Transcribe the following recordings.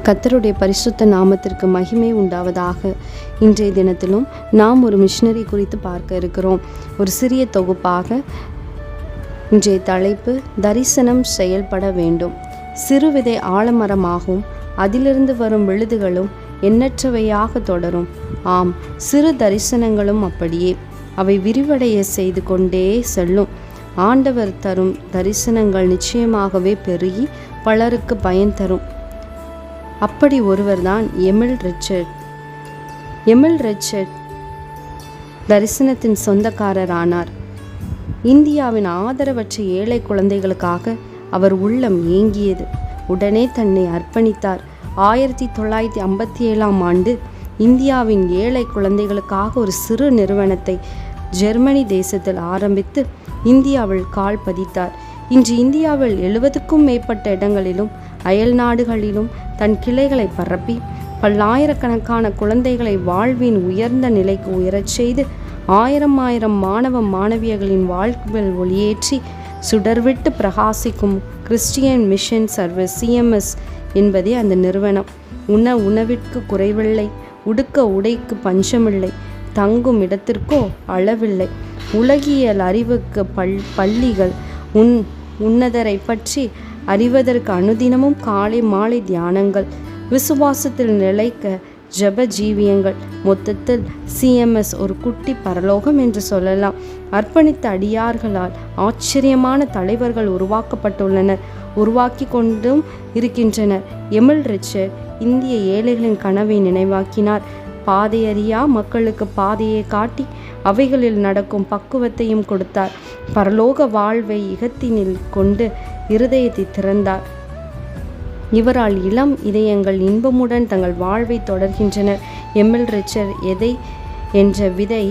கர்த்தருடைய பரிசுத்த நாமத்திற்கு மகிமை உண்டாவதாக. இன்றைய தினத்திலும் நாம் ஒரு மிஷனரி குறித்து பார்க்க இருக்கிறோம். ஒரு சிறிய தொகுப்பாக இன்றைய தலைப்பு தரிசனம் செயல்பட வேண்டும். சிறு விதை ஆலமரமாகும், அதிலிருந்து வரும் விழுதுகளும் எண்ணற்றவையாக தொடரும். ஆம், சிறு தரிசனங்களும் அப்படியே. அவை விரிவடைய செய்து கொண்டே செல்லும். ஆண்டவர் தரும் தரிசனங்கள் நிச்சயமாகவே பெருகி பலருக்கு பயன் தரும். அப்படி ஒருவர்தான் எமில் ரிச்சர்ட். எமில் ரிச்சர்ட் தரிசனத்தின் சொந்தக்காரர் ஆனார். இந்தியாவின் ஆதரவற்ற ஏழை குழந்தைகளுக்காக அவர் உள்ளம் ஏங்கியது. உடனே தன்னை அர்ப்பணித்தார். 1957 ஆண்டு இந்தியாவின் ஏழை குழந்தைகளுக்காக ஒரு சிறு நிறுவனத்தை ஜெர்மனி தேசத்தில் ஆரம்பித்து இந்தியாவில் கால் பதித்தார். இன்று இந்தியாவில் 70க்கும் மேற்பட்ட இடங்களிலும் அயல் நாடுகளிலும் தன் கிளைகளை பரப்பி பல்லாயிரக்கணக்கான குழந்தைகளை வாழ்வின் உயர்ந்த நிலைக்கு உயரச் செய்து ஆயிரம் மாணவ மாணவியர்களின் வாழ்வில் ஒளியேற்றி சுடர்விட்டு பிரகாசிக்கும் கிறிஸ்டியன் மிஷன் சர்வீஸ் CMS என்பதே அந்த நிறுவனம். உணவிற்கு குறைவில்லை, உடுக்க உடைக்கு பஞ்சமில்லை, தங்கும் இடத்திற்கோ அளவில்லை. உலகியல் அறிவுக்கு பள்ளிகள், உன்னதரை பற்றி அறிவதற்கு அனுதினமும் காலை மாலை தியானங்கள், விசுவாசத்தில் நிலைக்க ஜப ஜீவியங்கள். மொத்தத்தில் CMS ஒரு குட்டி பரலோகம் என்று சொல்லலாம். அர்ப்பணித்த அடியார்களால் ஆச்சரியமான தலைவர்கள் உருவாக்கி கொண்டும் இருக்கின்றனர். எமில் ரிச்சர்ட் இந்திய ஏழைகளின் கனவை நினைவாக்கினார். பாதையறியா மக்களுக்கு பாதையை காட்டி அவைகளில் நடக்கும் பக்குவத்தையும் கொடுத்தார். பரலோக வாழ்வை இகத்தினில் கொண்டு இருதயத்தை திறந்தார். இவரால் இளம் இதயங்கள் இன்பமுடன் தங்கள் வாழ்வை தொடர்கின்றனர். எமில் ரிச்சர்ட் எதை என்ற விதை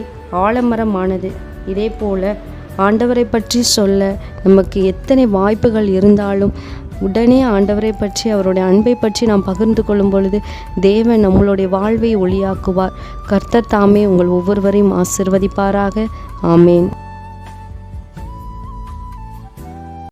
ஆலமரமானது. இதே போல ஆண்டவரை பற்றி சொல்ல நமக்கு எத்தனை வாய்ப்புகள் இருந்தாலும் உடனே ஆண்டவரை பற்றி, அவருடைய அன்பை பற்றி நாம் பகிர்ந்து கொள்ளும் பொழுது தேவன் நம்மளுடைய வாழ்வை ஒளியாக்குவார். கர்த்தர் தாமே உங்கள் ஒவ்வொருவரையும் ஆசீர்வதிப்பாராக. ஆமேன்.